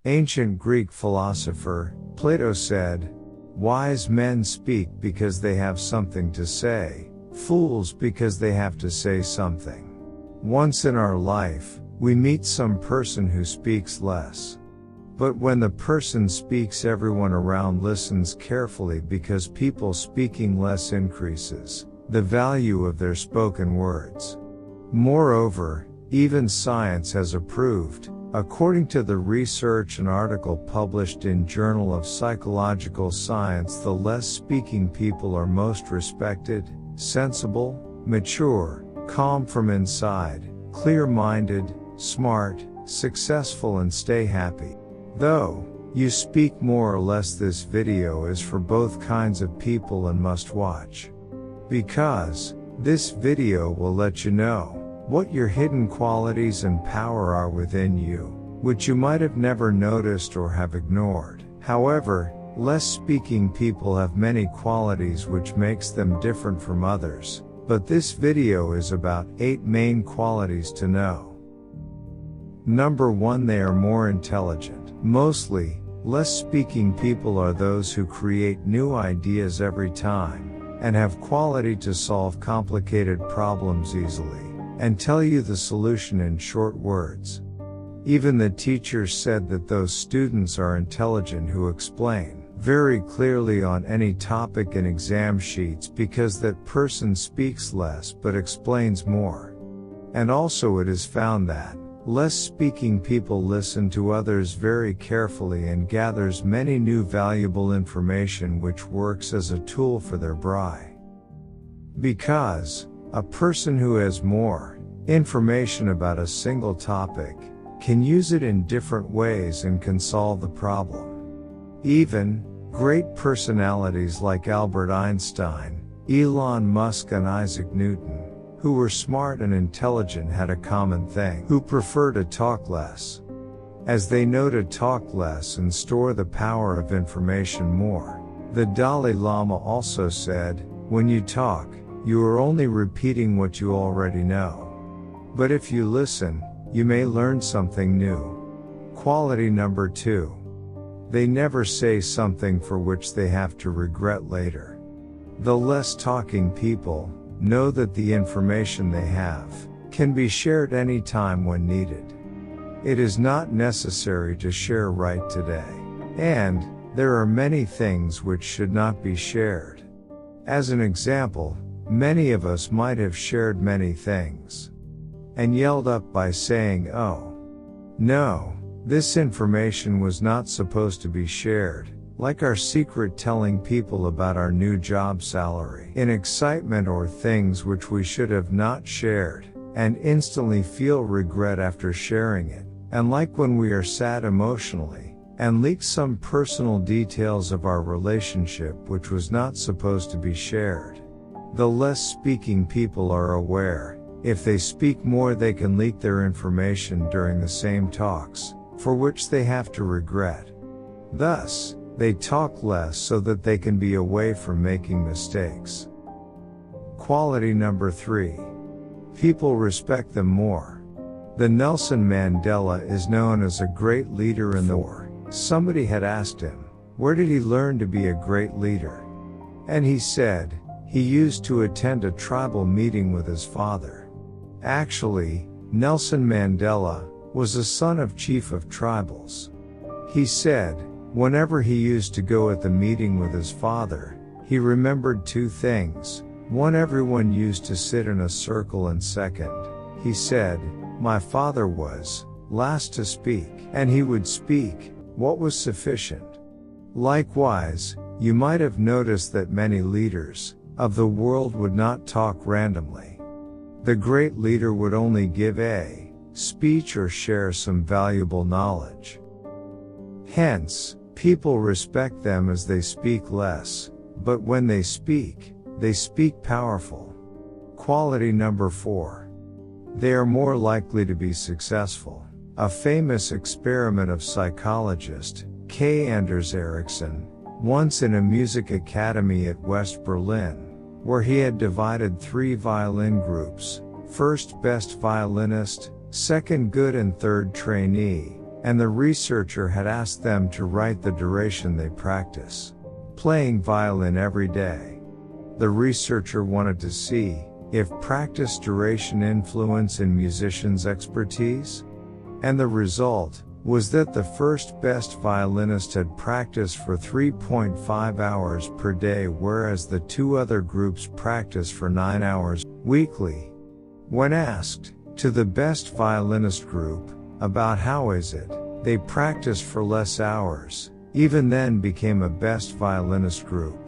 Ancient Greek philosopher, Plato said, "Wise men speak because they have something to say, fools because they have to say something." Once in our life, we meet some person who speaks less. But when the person speaks, everyone around listens carefully because people speaking less increases the value of their spoken words. Moreover, even science has approved, according to the research and article published in Journal of Psychological Science, the less speaking people are most respected, sensible, mature, calm from inside, clear-minded, smart, successful, and stay happy. Though you speak more or less, this video is for both kinds of people and must watch. Because this video will let you know what your hidden qualities and power are within you, which you might have never noticed or have ignored. However, less speaking people have many qualities which makes them different from others, but this video is about 8 main qualities to know. Number 1, they are more intelligent. Mostly, less speaking people are those who create new ideas every time, and have quality to solve complicated problems easily, and tell you the solution in short words. Even the teachers said that those students are intelligent who explain very clearly on any topic in exam sheets, because that person speaks less but explains more. And also it is found that less speaking people listen to others very carefully and gathers many new valuable information which works as a tool for their brain. Because a person who has more information about a single topic can use it in different ways and can solve the problem. Even great personalities like Albert Einstein, Elon Musk, and Isaac Newton, who were smart and intelligent, had a common thing: who prefer to talk less, as they know to talk less and store the power of information more. The Dalai Lama also said, "When you talk, you are only repeating what you already know. But if you listen, you may learn something new." Quality number 2. They never say something for which they have to regret later. The less talking people know that the information they have can be shared anytime when needed. It is not necessary to share right today. And there are many things which should not be shared. As an example, many of us might have shared many things and yelled up by saying, "Oh, no, this information was not supposed to be shared," like our secret telling people about our new job salary in excitement, or things which we should have not shared, and instantly feel regret after sharing it, and like when we are sad emotionally, and leak some personal details of our relationship which was not supposed to be shared. The less speaking people are aware, if they speak more they can leak their information during the same talks, for which they have to regret. Thus, they talk less so that they can be away from making mistakes. Quality number 3. People respect them more. The Nelson Mandela is known as a great leader in the war. Somebody had asked him, where did he learn to be a great leader? And he said, he used to attend a tribal meeting with his father. Actually, Nelson Mandela was a son of chief of tribals. He said, whenever he used to go at the meeting with his father, he remembered 2 things. 1, everyone used to sit in a circle, and 2nd, he said, my father was last to speak, and he would speak what was sufficient. Likewise, you might have noticed that many leaders of the world would not talk randomly. The great leader would only give a speech or share some valuable knowledge. Hence, people respect them as they speak less, but when they speak powerful. Quality number 4. They are more likely to be successful. A famous experiment of psychologist K. Anders Ericsson, once in a music academy at West Berlin, where he had divided 3 violin groups: first best violinist, second good, and third trainee, and the researcher had asked them to write the duration they practice playing violin every day. The researcher wanted to see if practice duration influence in musicians' expertise, and the result was that the first best violinist had practiced for 3.5 hours per day, whereas the two other groups practiced for 9 hours weekly. When asked to the best violinist group about how is it they practiced for less hours, even then became a best violinist group,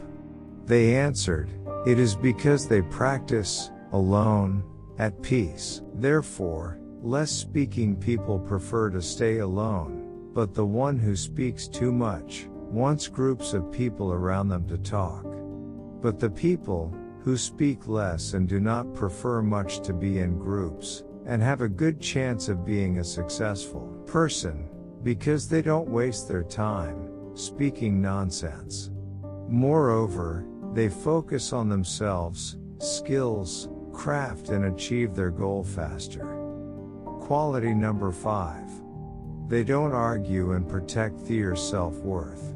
they answered, "It is because they practice alone, at peace." Therefore, less speaking people prefer to stay alone, but the one who speaks too much wants groups of people around them to talk. But the people who speak less and do not prefer much to be in groups and have a good chance of being a successful person because they don't waste their time speaking nonsense. Moreover, they focus on themselves, skills, craft, and achieve their goal faster. Quality number 5. They don't argue and protect their self-worth.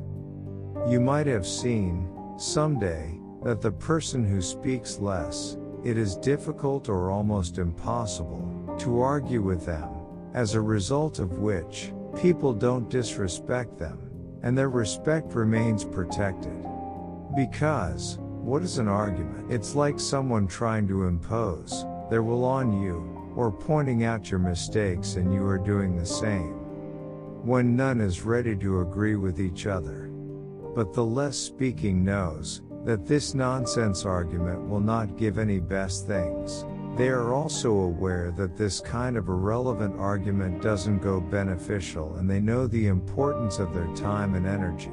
You might have seen, someday, that the person who speaks less, it is difficult or almost impossible to argue with them, as a result of which, people don't disrespect them, and their respect remains protected. Because, what is an argument? It's like someone trying to impose their will on you, or pointing out your mistakes and you are doing the same, when none is ready to agree with each other. But the less speaking knows that this nonsense argument will not give any best things. They are also aware that this kind of irrelevant argument doesn't go beneficial, and they know the importance of their time and energy.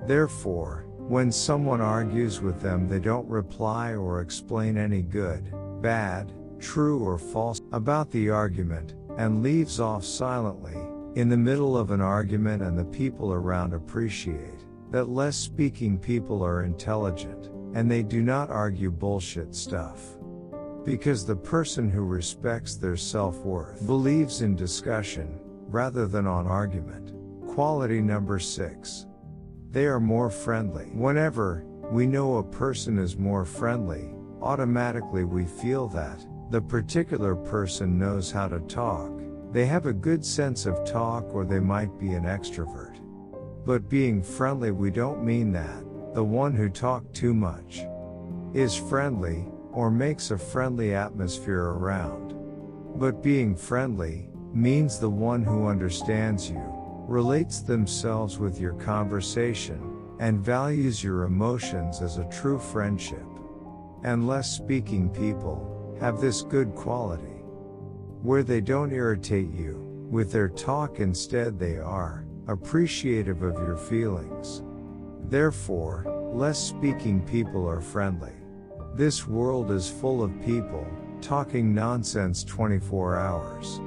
Therefore, when someone argues with them, they don't reply or explain any good, bad, true or false about the argument, and leaves off silently in the middle of an argument, and the people around appreciate that less speaking people are intelligent, and they do not argue bullshit stuff. Because the person who respects their self-worth believes in discussion, rather than on argument. Quality number 6. They are more friendly. Whenever we know a person is more friendly, automatically we feel that the particular person knows how to talk. They have a good sense of talk, or they might be an extrovert. But being friendly, we don't mean that the one who talked too much is friendly, or makes a friendly atmosphere around. But being friendly means the one who understands you, relates themselves with your conversation, and values your emotions as a true friendship. And less speaking people have this good quality, where they don't irritate you with their talk. Instead, they are appreciative of your feelings. Therefore, less speaking people are friendly. This world is full of people talking nonsense 24 hours.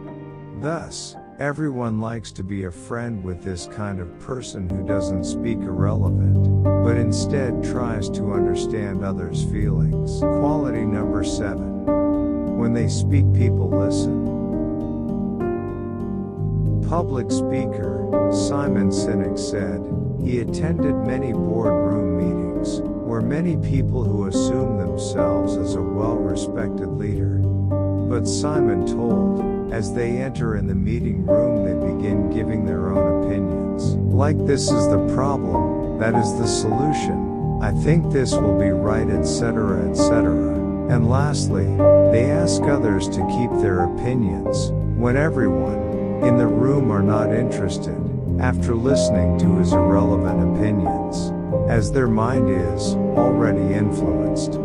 Thus, everyone likes to be a friend with this kind of person who doesn't speak irrelevant, but instead tries to understand others' feelings. Quality number 7. When they speak, people listen. Public speaker Simon Sinek said he attended many boardroom meetings where many people who assume themselves as a well-respected leader. But Simon told, as they enter in the meeting room, they begin giving their own opinions. Like, this is the problem, that is the solution, I think this will be right, etc., etc. And lastly, they ask others to keep their opinions, when everyone in the room are not interested, after listening to his irrelevant opinions, as their mind is already influenced.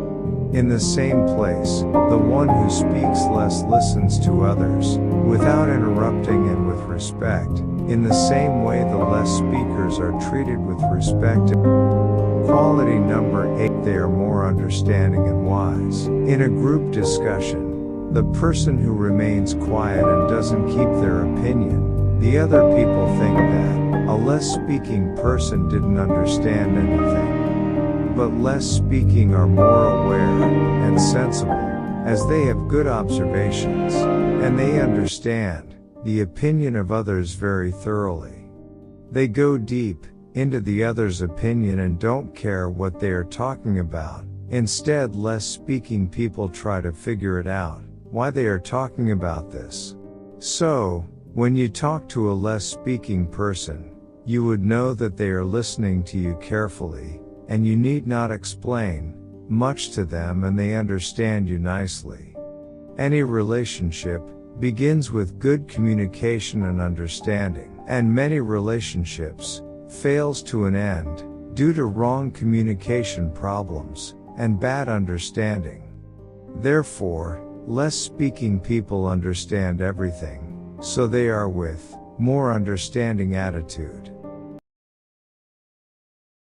In the same place, the one who speaks less listens to others, without interrupting and with respect. In the same way, the less speakers are treated with respect. Quality number 8. They are more understanding and wise. In a group discussion, the person who remains quiet and doesn't keep their opinion, the other people think that a less speaking person didn't understand anything. But less speaking are more aware and sensible, as they have good observations, and they understand the opinion of others very thoroughly. They go deep into the other's opinion and don't care what they are talking about. Instead, less speaking people try to figure it out, why they are talking about this. So, when you talk to a less speaking person, you would know that they are listening to you carefully, and you need not explain much to them and they understand you nicely. Any relationship begins with good communication and understanding, and many relationships fails to an end due to wrong communication problems and bad understanding. Therefore, less speaking people understand everything, so they are with more understanding attitude.